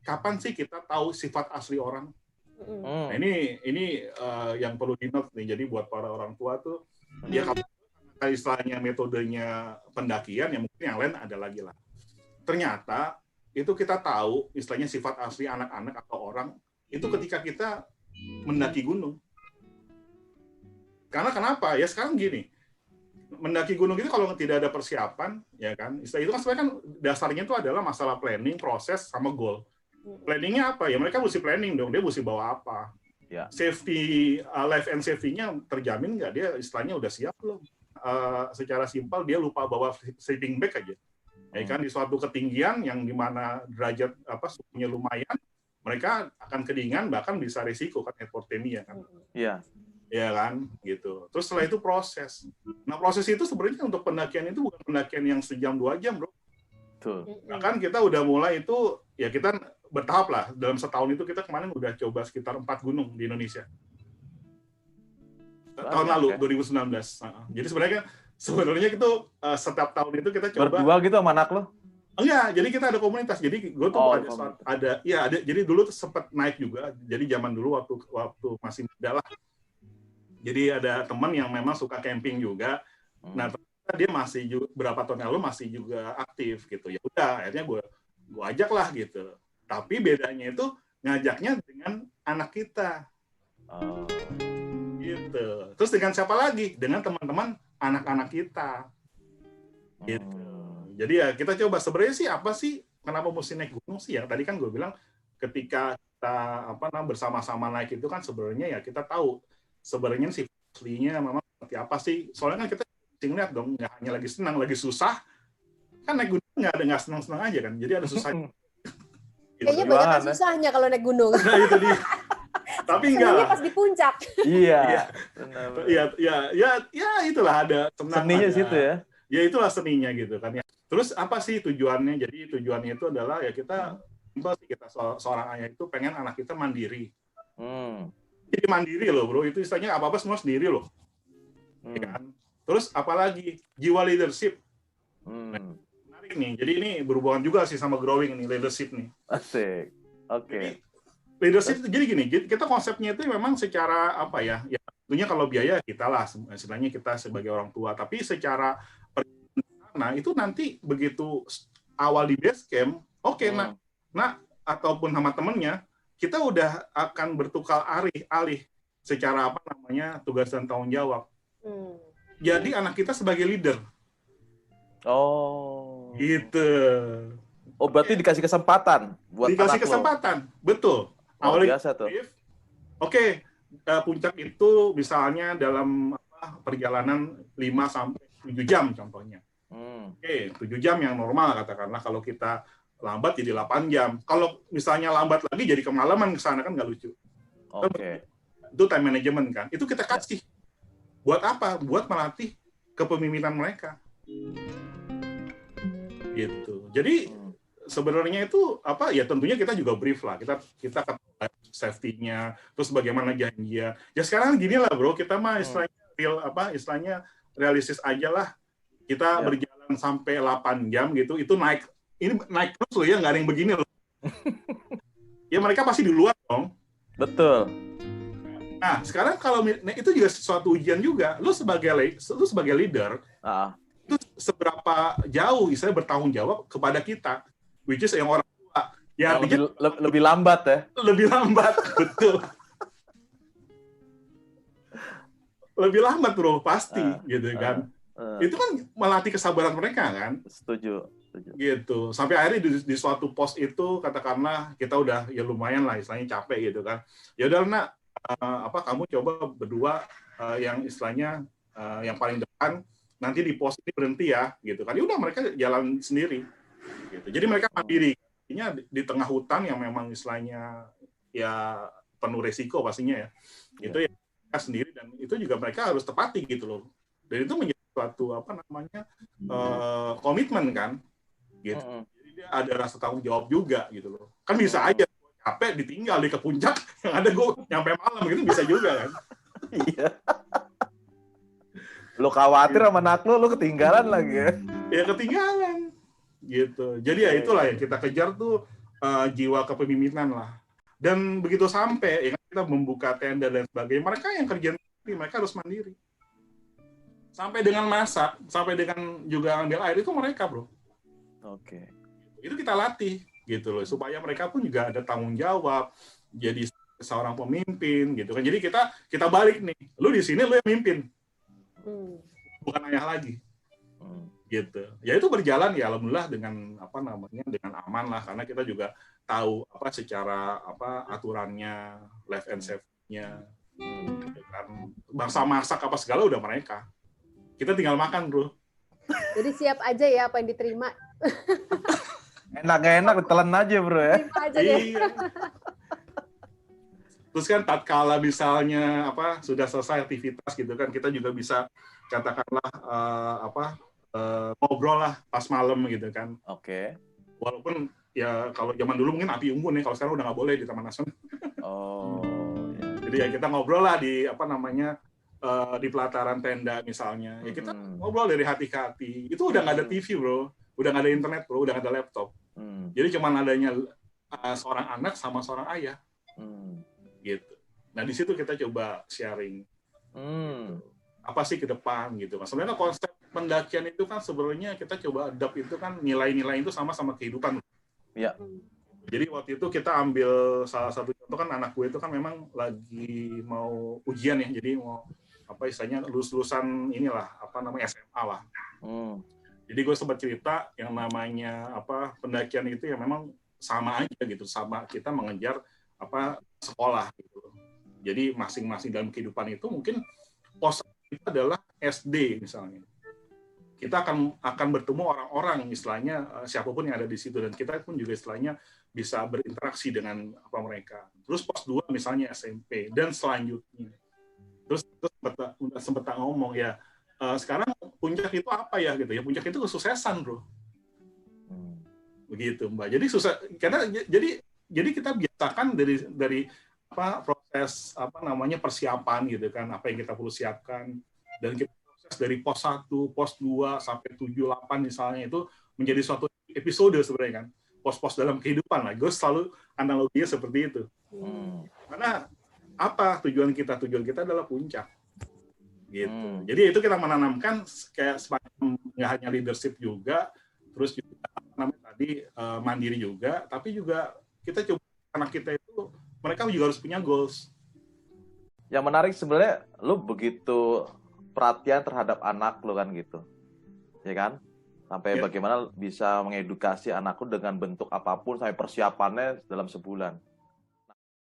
kapan sih kita tahu sifat asli orang? Nah, ini yang perlu di-note nih. Jadi buat para orang tua tuh, ya kalau istilahnya metodenya pendakian, ya mungkin yang lain ada lagi lah. Ternyata itu kita tahu istilahnya sifat asli anak-anak atau orang itu ketika kita mendaki gunung. Karena kenapa? Ya sekarang gini, mendaki gunung itu kalau tidak ada persiapan, ya kan? Istilah itu kan sebenarnya kan dasarnya itu adalah masalah planning, proses, sama goal. Planningnya apa? Ya mereka mesti planning dong, dia mesti bawa apa? Ya. Safety, life and safety-nya terjamin nggak? Dia istilahnya udah siap belum? Secara simpel dia lupa bawa sleeping bag aja. Ya kan di suatu ketinggian yang dimana derajat suhunya lumayan, mereka akan kedinginan bahkan bisa risiko kan hipotermia kan. Iya. Ya kan gitu. Terus setelah itu proses. Nah proses itu sebenarnya untuk pendakian itu bukan pendakian yang sejam 2 jam bro. Betul. Bahkan kita udah mulai itu ya kita bertahap lah. Dalam setahun itu kita kemarin udah coba sekitar 4 gunung di Indonesia. Tahun lalu, 2019. Jadi sebenarnya itu setiap tahun itu kita coba. Berdua gitu sama anak lo? Enggak, jadi kita ada komunitas. Jadi gue tuh ada. Jadi dulu tuh sempat naik juga. Jadi zaman dulu waktu masih muda lah. Jadi ada teman yang memang suka camping juga. Nah, dia masih berapa tahun lalu masih juga aktif gitu. Ya udah, akhirnya gue ajak lah gitu. Tapi bedanya itu ngajaknya dengan anak kita. Gitu. Terus dengan siapa lagi? Dengan teman-teman anak-anak kita. Gitu. Jadi ya kita coba sebenarnya sih apa sih kenapa mesti naik gunung sih ya? Tadi kan gue bilang ketika kita bersama-sama naik itu kan sebenarnya ya kita tahu sebenarnya sih aslinya memang seperti apa sih. Soalnya kan kita ngeliat dong, nggak hanya lagi senang, lagi susah. Kan naik gunung nggak senang-senang aja kan. Jadi ada susahnya. Kayaknya banyak kan susahnya kalau naik gunung. Nah itu dia. Tapi enggak lah. Pas di puncak. Iya. Ya itulah ada seninya situ ya. Ya itulah seninya gitu kan ya. Terus apa sih tujuannya? Jadi tujuannya itu adalah ya kita seorang ayah itu pengen anak kita mandiri. Jadi mandiri loh bro, itu istilahnya apa-apa semua sendiri loh. Ya kan? Terus apalagi jiwa leadership. Menarik nih. Jadi ini berhubungan juga sih sama growing nih leadership nih. Asik. Oke. Leadership itu jadi gini, kita konsepnya itu memang secara apa ya? Ya tentunya kalau biaya kita lah, istilahnya kita sebagai orang tua. Tapi secara nah itu nanti begitu awal di base camp, nah ataupun sama temennya, kita udah akan bertukar alih secara tugas dan tanggung jawab. Jadi anak kita sebagai leader. Oh. Gitu. Oh berarti dikasih kesempatan buat dikasih kesempatan, betul. Awalnya biasa tuh. Puncak itu misalnya dalam perjalanan 5 sampai 7 jam contohnya. 7 jam yang normal katakanlah, kalau kita lambat jadi 8 jam. Kalau misalnya lambat lagi jadi kemalaman ke sana kan nggak lucu. Itu time management kan. Itu kita kasih. Buat apa? Buat melatih kepemimpinan mereka. Gitu. Jadi sebenarnya itu apa ya tentunya kita juga brief lah. Kita safety-nya, terus bagaimana janjinya. Ya sekarang gini lah bro, kita mah istilahnya realistis aja lah. Kita berjalan sampai 8 jam gitu, itu naik terus loh ya, nggak ada yang begini loh. Ya mereka pasti di luar dong. Betul. Nah sekarang kalau itu juga suatu ujian juga. Lu sebagai leader, itu seberapa jauh istilahnya bertanggung jawab kepada kita, which is yang orang tua. Ya lebih lambat ya. Lebih lambat, betul. Lebih lambat bro, pasti gitu kan. Itu kan melatih kesabaran mereka kan. Setuju. Gitu. Sampai akhirnya di suatu pos itu katakanlah kita udah ya lumayan lah istilahnya capek gitu kan. Ya udah nak, kamu coba berdua yang istilahnya yang paling depan, nanti di pos ini berhenti ya gitu kan. Ya udah mereka jalan sendiri. Gitu. Jadi mereka mandiri. Artinya di tengah hutan yang memang istilahnya ya penuh resiko pastinya ya. Itu ya mereka sendiri, dan itu juga mereka harus tepati gitu loh. Dan itu menjadi suatu komitmen kan. Gitu. Jadi dia ada rasa tanggung jawab juga gitu loh. Kan bisa aja capek ditinggal di ke puncak, yang ada gue nyampe malam gitu, bisa juga kan. Iya. Lu khawatir sama anak lu ketinggalan lagi ya. Ya ketinggalan. Gitu. Jadi ya itulah yang kita kejar tuh jiwa kepemimpinan lah. Dan begitu sampai ya kan, kita membuka tenda dan sebagainya, mereka yang kerja mereka harus mandiri. Sampai dengan masak, sampai dengan juga ambil air itu mereka, bro. Oke. Itu kita latih gitu loh, supaya mereka pun juga ada tanggung jawab, jadi seorang pemimpin gitu kan. Jadi kita balik nih, lu di sini lu yang mimpin, bukan ayah lagi. Gitu. Ya itu berjalan ya alhamdulillah dengan dengan aman lah, karena kita juga tahu secara aturannya, life and safety-nya. Gitu kan. Bangsa masak apa segala udah mereka. Kita tinggal makan, bro. Jadi siap aja ya apa yang diterima. Enak-enak ditelan aja, bro ya. Terima aja deh. Iya. Terus kan tatkala misalnya sudah selesai aktivitas gitu kan, kita juga bisa katakanlah ngobrol lah pas malam gitu kan. Oke. Walaupun ya kalau zaman dulu mungkin api unggun ya, kalau sekarang udah nggak boleh di Taman Nasional. Oh. Ya. Jadi ya kita ngobrol lah di di pelataran tenda misalnya. Ya kita ngobrol dari hati ke hati. Itu udah nggak ada TV, bro. Udah nggak ada internet, bro. Udah nggak ada laptop. Jadi cuman adanya seorang anak sama seorang ayah. Gitu. Nah di situ kita coba sharing. Apa sih ke depan gitu. Sebenarnya konsep pendakian itu kan sebenarnya kita coba adapt itu kan nilai-nilai itu sama kehidupan. Iya. Jadi waktu itu kita ambil salah satu contoh kan, anak gue itu kan memang lagi mau ujian ya. Jadi mau istilahnya lulusan inilah SMA lah. Jadi gue sempat cerita yang namanya pendakian itu ya memang sama aja gitu, sama kita mengejar sekolah gitu. Jadi masing-masing dalam kehidupan itu mungkin pos kita adalah SD misalnya. Kita akan bertemu orang-orang istilahnya siapapun yang ada di situ, dan kita pun juga istilahnya bisa berinteraksi dengan mereka. Terus pos 2 misalnya SMP dan selanjutnya. Terus sempat ngomong ya, sekarang puncak itu apa ya gitu ya, puncak itu kesuksesan, bro. Begitu, Mbak. Jadi susah karena jadi kita biasakan dari proses persiapan gitu kan, apa yang kita perlu siapkan, dan kita proses dari pos 1, pos 2 sampai 7, 8 misalnya, itu menjadi suatu episode sebenarnya kan. Pos-pos dalam kehidupan lah. Gue selalu analoginya seperti itu. Karena tujuan kita adalah puncak. Gitu. Jadi itu kita menanamkan kayak semacam nggak hanya leadership juga, terus juga tadi mandiri juga, tapi juga kita coba anak kita itu mereka juga harus punya goals. Yang menarik sebenarnya lu begitu perhatian terhadap anak lu kan gitu. Ya kan? Sampai bagaimana bisa mengedukasi anak lu dengan bentuk apapun sampai persiapannya dalam sebulan.